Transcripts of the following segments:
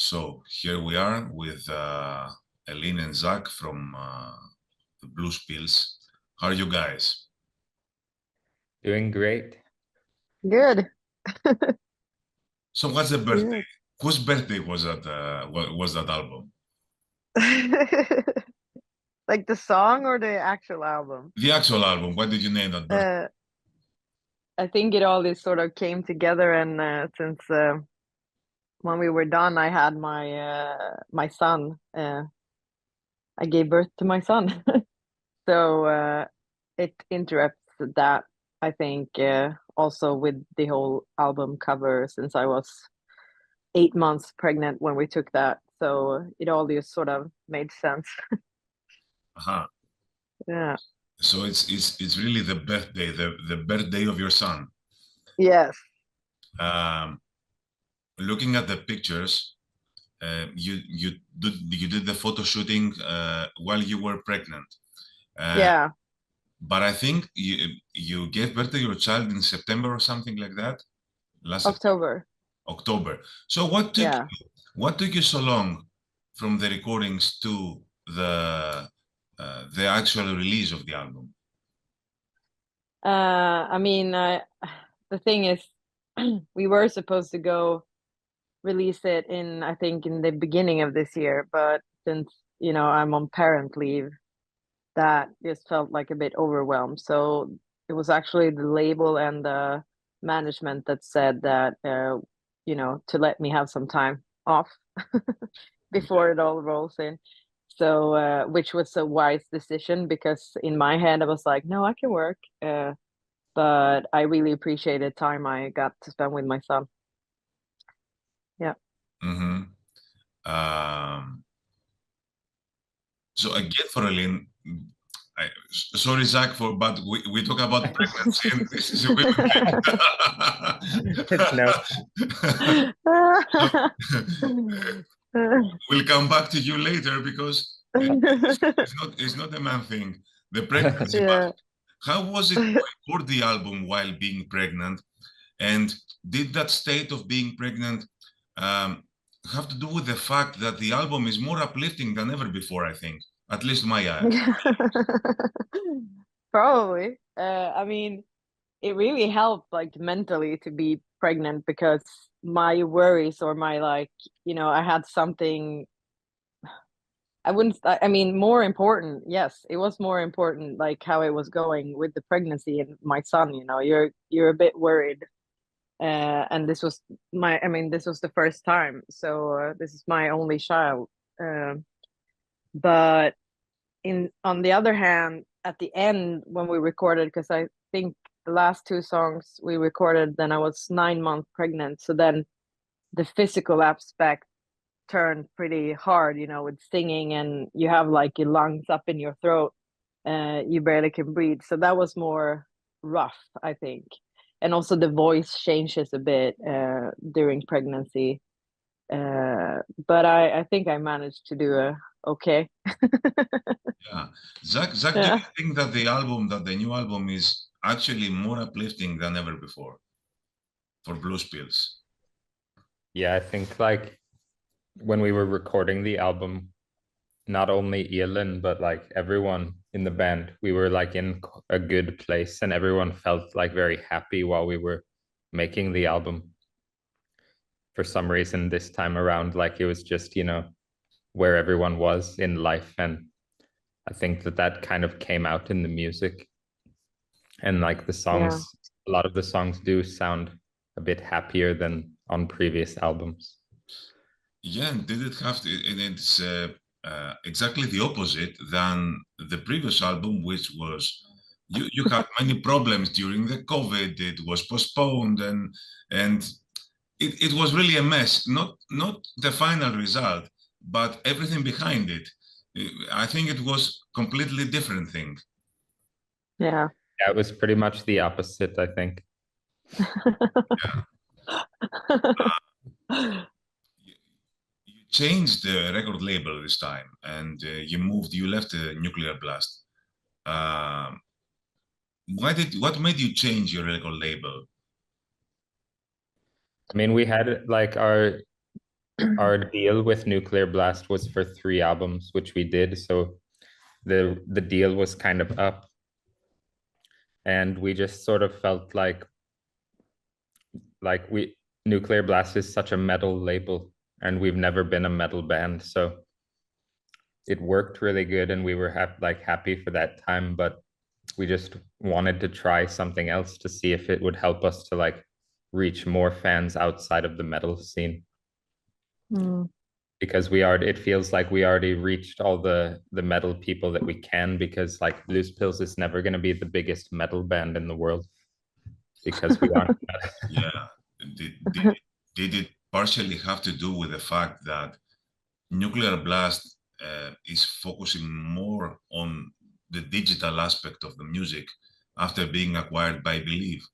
So here we are with Elin and Zack from the Blues Pills. How are you guys? Doing great. Good. So what's the birthday? Good. Whose birthday was that? Was that album? Like the song or the actual album? The actual album. What did you name that birthday? I think it all this sort of came together, and since when we were done, I had my son. I gave birth to my son, so it interrupts that. I think also with the whole album cover, since I was 8 months pregnant when we took that, so it all just sort of made sense. Uh-huh. Yeah. So it's really the birthday, the birthday of your son. Yes. Looking at the pictures, you did the photo shooting while you were pregnant. Yeah. But I think you gave birth to your child in September or something like that. Last October. October. So Yeah. what took you so long from the recordings to the actual release of the album? I mean, the thing is, we were supposed to go release it in, I think, in the beginning of this year, but since, I'm on parent leave, that just felt like a bit overwhelmed. So it was actually the label and the management that said that, to let me have some time off before it all rolls in. So, which was a wise decision, because in my head I was like, no, I can work. But I really appreciated time I got to spend with my son. Yeah. Mm-hmm. So again, for Elin, sorry, Zach, but we talk about pregnancy, and this is a women thing. We'll come back to you later, because it's not a man thing, the pregnancy. Yeah. But how was it to record the album while being pregnant? And did that state of being pregnant have to do with the fact that the album is more uplifting than ever before, I think, at least my eyes? Probably. I mean, it really helped, like, mentally to be pregnant, because my worries, or my, like, I had something. I mean, more important. Yes, it was more important, like how it was going with the pregnancy and my son. You're a bit worried. And this was this was the first time. So this is my only child. But on the other hand, at the end when we recorded, because I think the last two songs we recorded, then I was 9 months pregnant. So then the physical aspect turned pretty hard, with singing, and you have like your lungs up in your throat. You barely can breathe. So that was more rough, I think. And also the voice changes a bit during pregnancy. But I think I managed to do okay. Yeah. Zach, do Yeah. you think that the new album is actually more uplifting than ever before for Blues Pills? Yeah, I think like when we were recording the album, not only Elin, but like everyone in the band, we were like in a good place, and everyone felt like very happy while we were making the album. For some reason, this time around, like it was just, where everyone was in life. And I think that kind of came out in the music. And like the songs, a lot of the songs do sound a bit happier than on previous albums. Yeah, and did it have to? And it's exactly the opposite than the previous album, which was you had many problems during the COVID. It was postponed, and it was really a mess. Not the final result, but everything behind it. I think it was completely different thing. Yeah. Yeah, it was pretty much the opposite, I think. You changed the record label this time, and you left the Nuclear Blast. What made you change your record label? I mean, we had like our our deal with Nuclear Blast was for 3 albums, which we did. So the deal was kind of up, and we just sort of felt like we Nuclear Blast is such a metal label, and we've never been a metal band, so it worked really good, and we were happy for that time. But we just wanted to try something else to see if it would help us to like reach more fans outside of the metal scene. Because it feels like we already reached all the metal people that we can, because like Blues Pills is never going to be the biggest metal band in the world because we aren't. Yeah. Did it partially have to do with the fact that Nuclear Blast is focusing more on the digital aspect of the music after being acquired by Believe?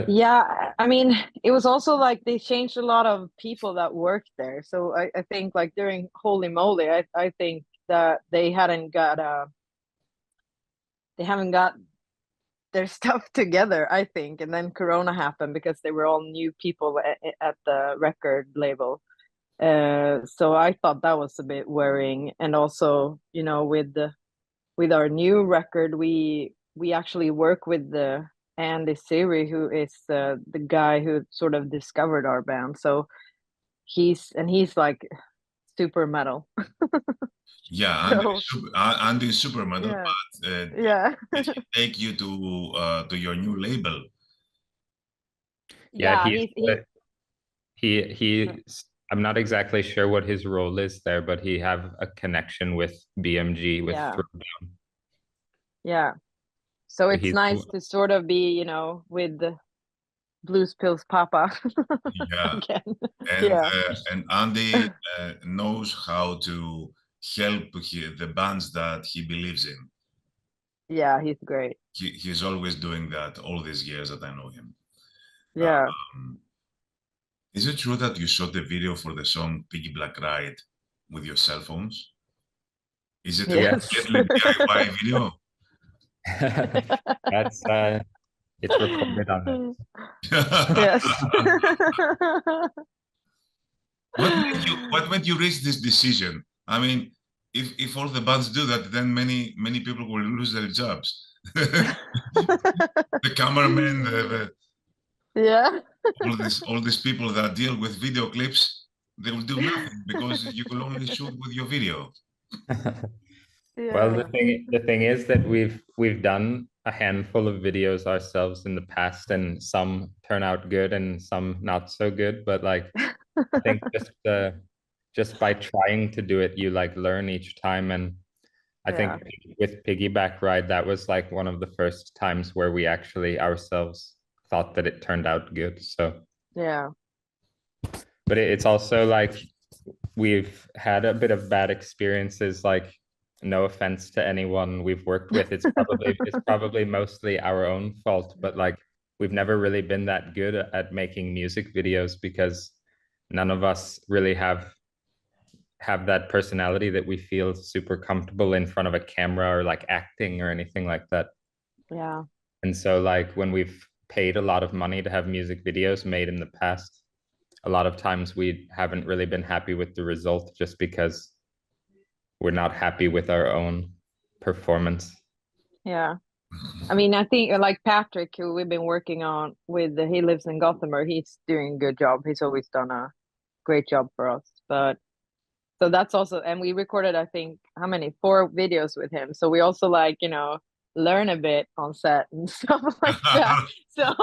Yeah, I mean, it was also like they changed a lot of people that worked there. So I think like during Holy Moly, I think that they haven't got their stuff together, I think. And then Corona happened because they were all new people at the record label. So I thought that was a bit worrying. And also, you know, with our new record, we actually work with the Andy Siri, who is the guy who sort of discovered our band. So he's like super metal. Yeah, So Andy is super metal, yeah, but yeah, did he take you to your new label? Yeah, yeah. he's I'm not exactly sure what his role is there, but he have a connection with BMG with Yeah. Throwdown. Yeah. So it's He's nice to sort of be, you know, with the Blues Pills Papa Yeah, again. and Yeah. and Andy knows how to help the bands that he believes in. Yeah, he's great. He's always doing that all these years that I know him. Yeah. Is it true that you shot the video for the song Piggy Black Ride with your cell phones? Is it a Yes. completely DIY video? That's it's recorded on it. Yes. What made you reach this decision? I mean, if all the bands do that, then many people will lose their jobs. The cameramen, Yeah. all these people that deal with video clips, they will do nothing because you will only shoot with your video. Well, Yeah. the thing is that we've done a handful of videos ourselves in the past, and some turn out good and some not so good. But like, I think just by trying to do it, you like learn each time. And I Yeah. think with Piggyback Ride, that was like one of the first times where we actually ourselves thought that it turned out good. So, Yeah. but it's also like we've had a bit of bad experiences, like no offense to anyone we've worked with, it's probably mostly our own fault, but like we've never really been that good at making music videos because none of us really have that personality that we feel super comfortable in front of a camera or like acting or anything like that. Yeah. And so like when we've paid a lot of money to have music videos made in the past, a lot of times we haven't really been happy with the result just because we're not happy with our own performance. Yeah. I mean, I think like Patrick, who we've been working on with, he lives in Gothenburg. He's doing a good job. He's always done a great job for us. But so that's also, and we recorded, I think, how many? 4 videos with him. So we also like, you know, learn a bit on set and stuff like that. So,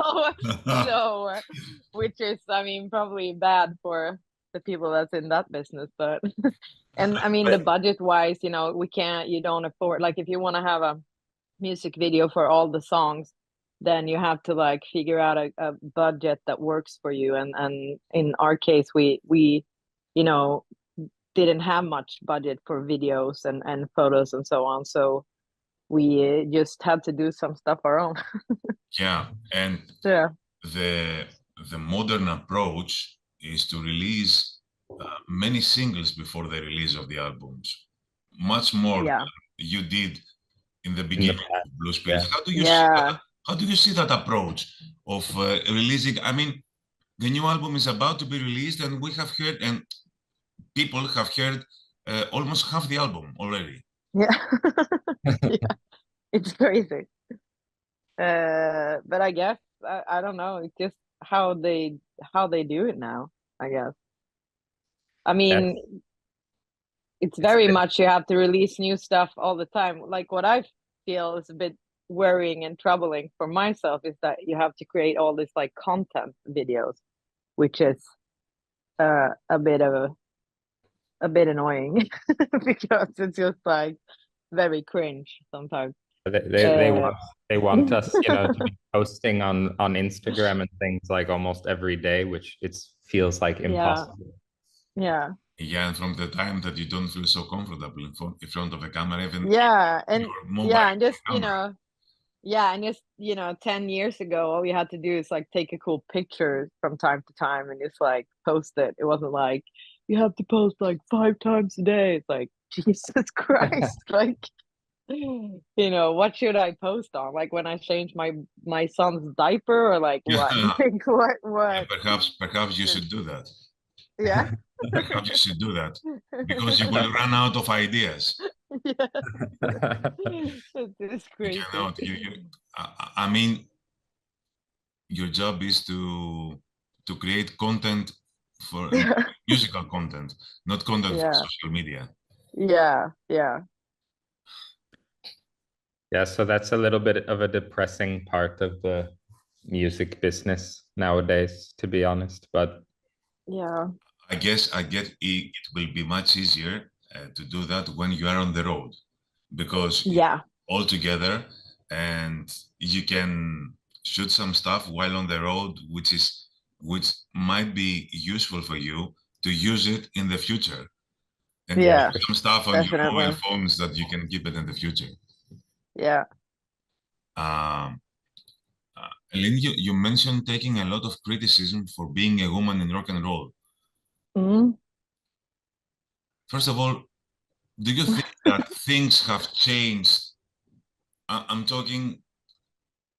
which is, I mean, probably bad for the people that's in that business. But, and I mean, the budget wise, you know, you don't afford, like, if you want to have a music video for all the songs, then you have to like figure out a budget that works for you. And in our case, we, you know, didn't have much budget for videos and photos and so on. So we just had to do some stuff our own. Yeah, and Yeah. the modern approach is to release many singles before the release of the albums, much more Yeah. than you did in the In the beginning past, of Blues Pills. yeah. How do you see that approach of releasing? I mean, the new album is about to be released, and we have heard, and people have heard almost half the album already. Yeah. Yeah, it's crazy. But I guess I don't know. It's just how they do it now, I guess. I mean, it's very much you have to release new stuff all the time. Like what I feel is a bit worrying and troubling for myself is that you have to create all this like content videos, which is a bit annoying because it's just like very cringe sometimes. They want us, you know, to be posting on Instagram and things like almost every day, which it feels like impossible. Yeah. Yeah, and from the time that you don't feel so comfortable in front of a camera, even and your mobile yeah, and just camera. and just 10 years ago, all you had to do is like take a cool picture from time to time and just like post it. It wasn't like you have to post like 5 times a day. It's like Jesus Christ, like what should I post on? Like when I change my son's diaper or like what? Like what? Yeah, perhaps you should do that. Yeah. Perhaps you should do that because you will run out of ideas. Yeah. It's crazy. You cannot. I mean, your job is to create content for musical content, not content for social media. Yeah. Yeah, so that's a little bit of a depressing part of the music business nowadays, to be honest. But yeah, I guess it will be much easier to do that when you are on the road, because all together, and you can shoot some stuff while on the road, which might be useful for you to use it in the future. And some stuff on your mobile phones that you can keep it in the future. Yeah. Elin, you mentioned taking a lot of criticism for being a woman in rock and roll. Mm-hmm. First of all, do you think that things have changed? I'm talking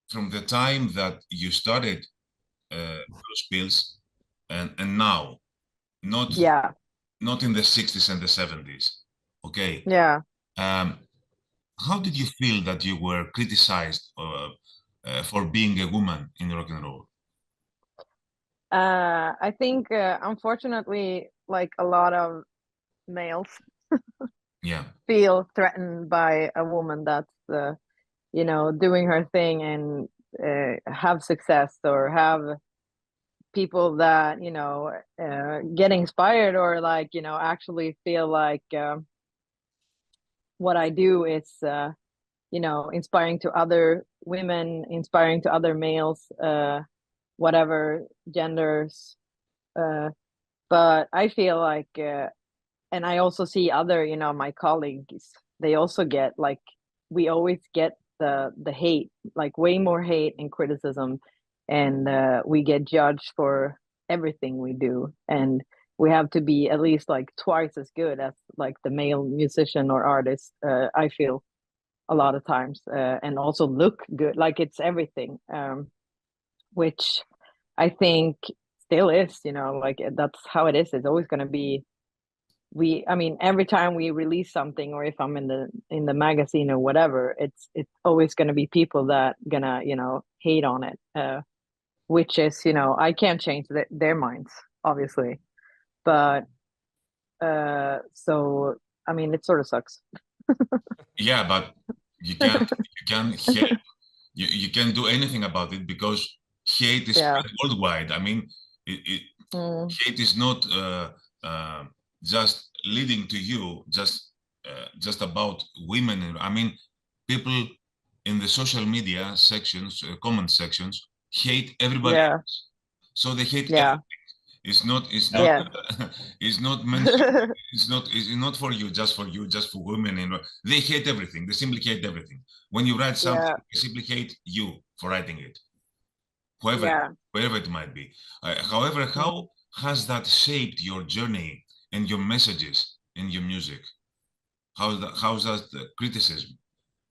from the time that you started those pills and now, not in the 60s and the 70s. Okay. Yeah. How did you feel that you were criticized for being a woman in rock and roll? I think unfortunately, like a lot of males feel threatened by a woman that's doing her thing and have success, or have people that get inspired, or like actually feel like what I do is inspiring to other women, inspiring to other males, whatever genders. But I feel like and I also see other my colleagues, they also get like, we always get the hate, like way more hate and criticism, and we get judged for everything we do, and we have to be at least like twice as good as like the male musician or artist. I feel a lot of times, and also look good, like it's everything, which I think still is, like that's how it is. It's always going to be, I mean, every time we release something, or if I'm in the magazine or whatever, it's always going to be people that gonna hate on it, which is I can't change their minds, obviously, but so I mean, it sort of sucks. Yeah, but you can't hate. You can't do anything about it because hate is spread worldwide. I mean, hate is not just leading to you, just about women. I mean, people in the social media sections, comment sections, hate everybody else. So they hate everything. It's not it's not meant it's not for you, just for women. They hate everything. They simply hate everything. When you write something, they simply hate you for writing it, whoever it might be. However, how has that shaped your journey and your messages in your music? How's that criticism?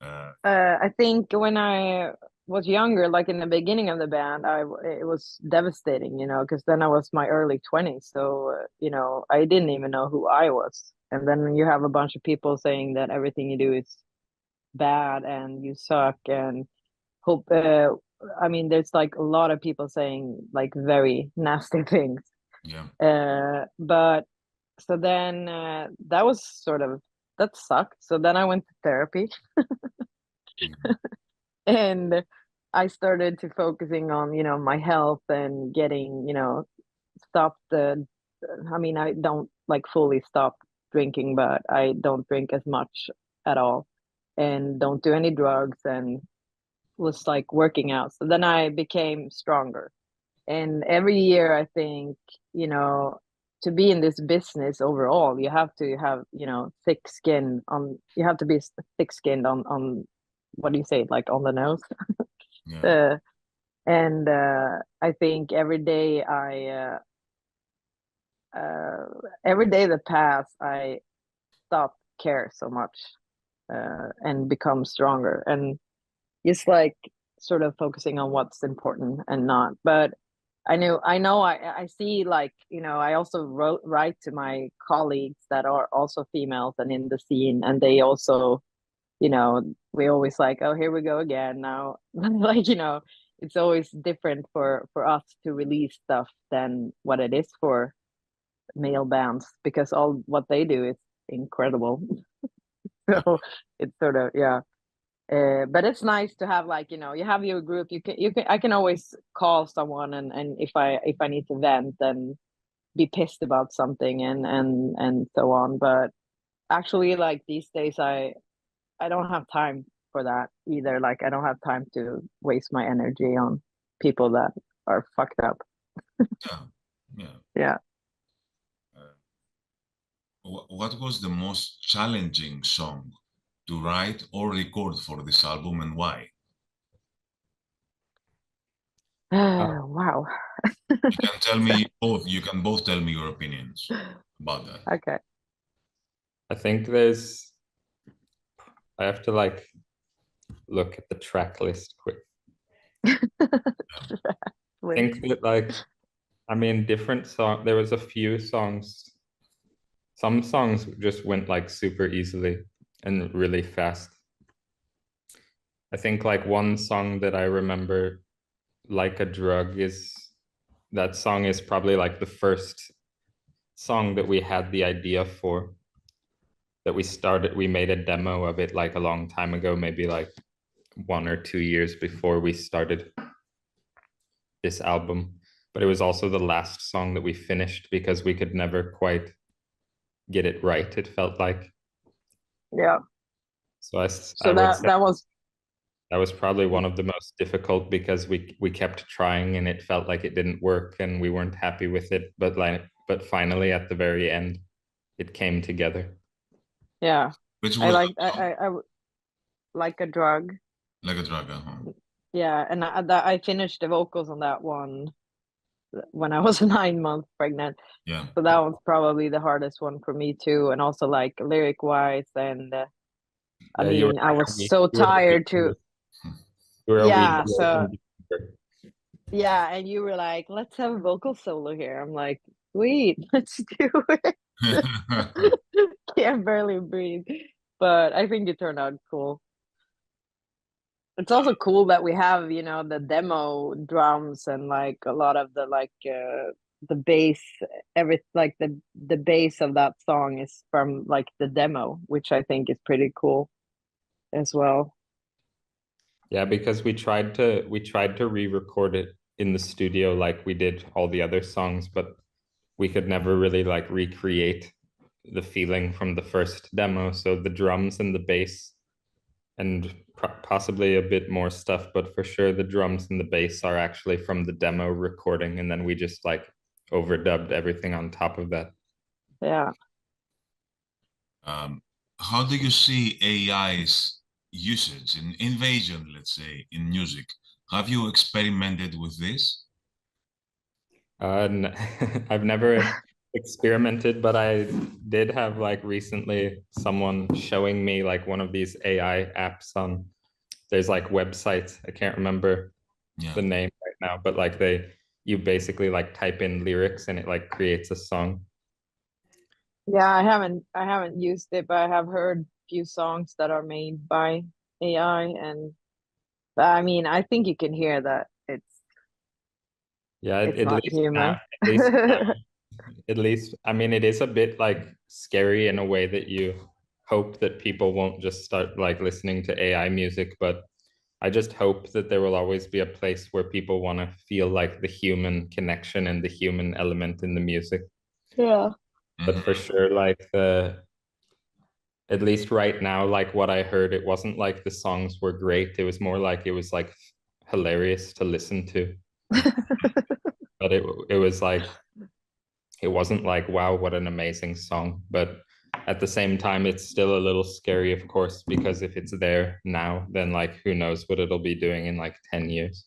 I think when I was younger, like in the beginning of the band, it was devastating, you know, because then I was my early 20s, so you know, I didn't even know who I was. And then you have a bunch of people saying that everything you do is bad and you suck and hope. I mean, there's like a lot of people saying like very nasty things. Yeah. But so then that was sort of that sucked. So then I went to therapy. Yeah. And I started to focusing on, you know, my health and getting, you know, stop the, I mean, I don't like fully stop drinking, but I don't drink as much at all and don't do any drugs and was like working out. So then I became stronger. And every year I think, you know, to be in this business overall, you have to have, you know, thick skin on, you have to be thick skinned on, what do you say, like on the nose? Yeah. And I think every day that passed, I stopped care so much and become stronger and just like sort of focusing on what's important and not. But I see, like, you know, I also write to my colleagues that are also females and in the scene, and they also, you know, we always like, oh, here we go again now. Like, you know, it's always different for us to release stuff than what it is for male bands because all what they do is incredible. So it's sort of, yeah. But it's nice to have, like, you know, you have your group, you can I can always call someone and if I need to vent and be pissed about something and so on. But actually, like, these days I don't have time for that either. Like, I don't have time to waste my energy on people that are fucked up. Yeah. Yeah. Yeah. What was the most challenging song to write or record for this album, and why? Wow. You can tell me both. You can both tell me your opinions about that. Okay. I think I have to like look at the track list quick. I think that like, I mean, different song, there was a few songs, some songs just went like super easily and really fast. I think like one song that I remember, Like a Drug, that song is probably like the first song that we had the idea for, that we made a demo of it like a long time ago, maybe like 1 or 2 years before we started this album. But it was also the last song that we finished because we could never quite get it right, it felt like. Yeah. So I So would say that was, that was probably one of the most difficult because we kept trying and it felt like it didn't work and we weren't happy with it. But finally at the very end, it came together. yeah. Which I was like I Like a Drug. Like a Drug. Uh-huh. Yeah, and I finished the vocals on that one when I was 9 months pregnant. Yeah. So that was probably the hardest one for me too, and also like lyric wise. And I Yeah, you were mean, I like was so you were a week tired to, you were a week yeah. So in December. yeah, and you were like, let's have a vocal solo here. I'm like, sweet, let's do it. Can't barely breathe, but I think it turned out cool. It's also cool that we have, you know, the demo drums and like a lot of the like the bass, like the bass of that song is from like the demo, which I think is pretty cool as well. Yeah, because we tried to re-record it in the studio like we did all the other songs, but we could never really like recreate the feeling from the first demo. So the drums and the bass and possibly a bit more stuff, but for sure the drums and the bass are actually from the demo recording, and then we just like overdubbed everything on top of that. Yeah. How do you see AI's usage in invasion, let's say, in music? Have you experimented with this? I've never experimented, but I did have like recently someone showing me like one of these AI apps on there's like websites, I can't remember Yeah. the name right now, but like you basically like type in lyrics and it like creates a song. Yeah, I haven't used it, but I have heard few songs that are made by AI, and I mean, I think you can hear that Yeah, it's at not least human. at least I mean it is a bit like scary in a way that you hope that people won't just start like listening to AI music, but I just hope that there will always be a place where people want to feel like the human connection and the human element in the music. Yeah. But for sure, like at least right now, like what I heard, it wasn't like the songs were great. It was more like it was like hilarious to listen to. But it was like it wasn't like, wow, what an amazing song. But at the same time, it's still a little scary, of course, because if it's there now, then like who knows what it'll be doing in like 10 years.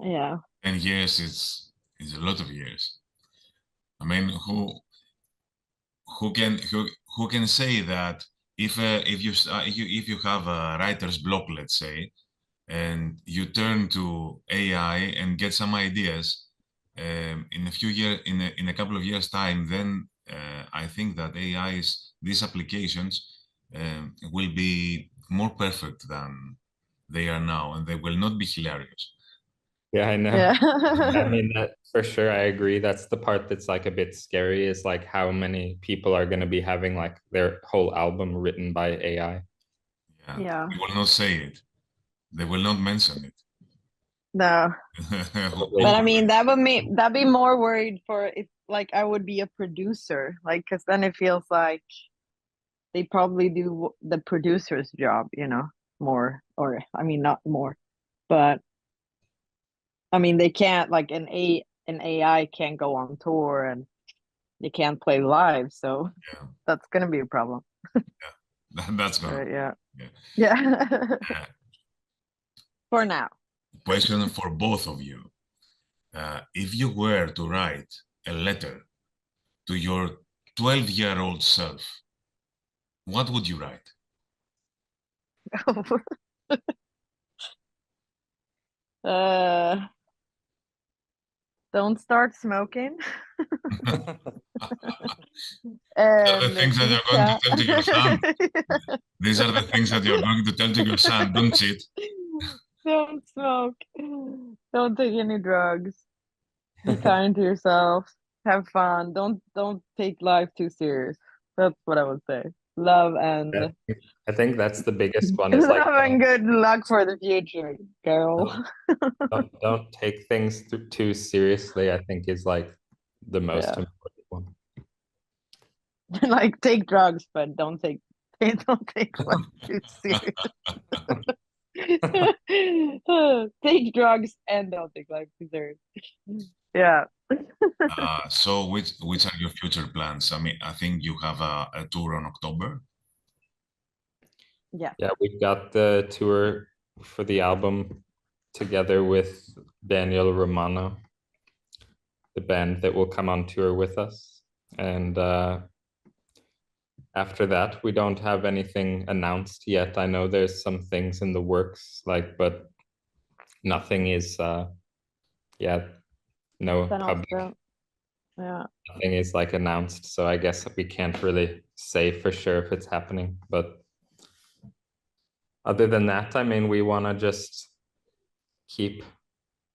Yeah. 10 years is a lot of years. I mean, who can say that if you have a writer's block, let's say, and you turn to AI and get some ideas in a few years, in a couple of years' time, then I think that AI's these applications will be more perfect than they are now, and they will not be hilarious. Yeah, I know. Yeah. I mean, that for sure, I agree. That's the part that's like a bit scary is like how many people are going to be having like their whole album written by AI. Yeah, Yeah. they will not say it. They will not mention it. No. Probably. But I mean, that'd be more worried for if like I would be a producer, like, because then it feels like they probably do the producer's job, more, or I mean, not more, but I mean, they can't like an AI can't go on tour and they can't play live, so Yeah, that's gonna be a problem. that's gonna. Yeah. Yeah. Yeah. Uh, For now. Question for both of you. If you were to write a letter to your 12-year-old self, what would you write? uh don't start smoking. These are the And things that be you're going to tell to your son. kind. These are the things that you're going to tell to your son. Don't cheat. Don't smoke. Don't take any drugs. Be kind to yourself. Have fun. Don't take life too serious. That's what I would say. Love and I think that's the biggest one is like love and good luck for the future, girl. don't take things too seriously, I think is like the most Yeah. important one. Like take drugs, but don't take life too serious. Take drugs and don't take life too serious. Yeah. So which are your future plans? I mean, I think you have a tour on October. Yeah. Yeah, we've got the tour for the album together with Daniel Romano, the band that will come on tour with us. And after that, we don't have anything announced yet. I know there's some things in the works, like, but nothing is, yeah, no Then public, also, yeah. nothing is like announced. So I guess we can't really say for sure if it's happening. But other than that, I mean, we want to just keep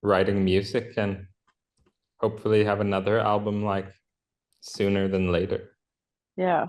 writing music and hopefully have another album like sooner than later. Yeah.